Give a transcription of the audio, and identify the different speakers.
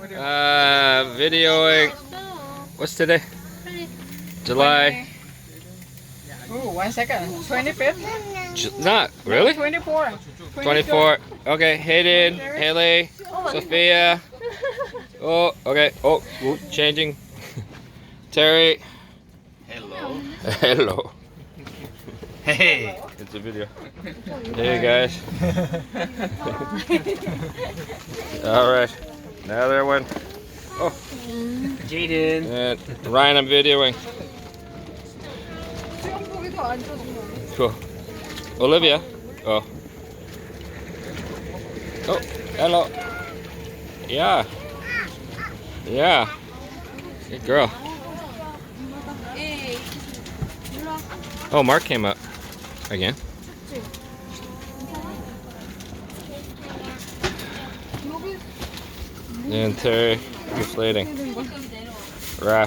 Speaker 1: Videoing. What's today? July.
Speaker 2: Oh, 1 second. 25th?
Speaker 1: Not really.
Speaker 2: 24.
Speaker 1: 24. Okay, Hayden, Haley, Sophia. Oh, okay. Oh, ooh, changing. Terry.
Speaker 3: Hello.
Speaker 1: Hello.
Speaker 3: Hey.
Speaker 1: It's a video. Hey guys. All right. Another one. Oh.
Speaker 3: Jaden.
Speaker 1: And Ryan, I'm videoing. Cool. Olivia. Oh. Oh. Hello. Yeah. Yeah. Good girl. Oh, Mark came up again. And Terry, deflating. Raph.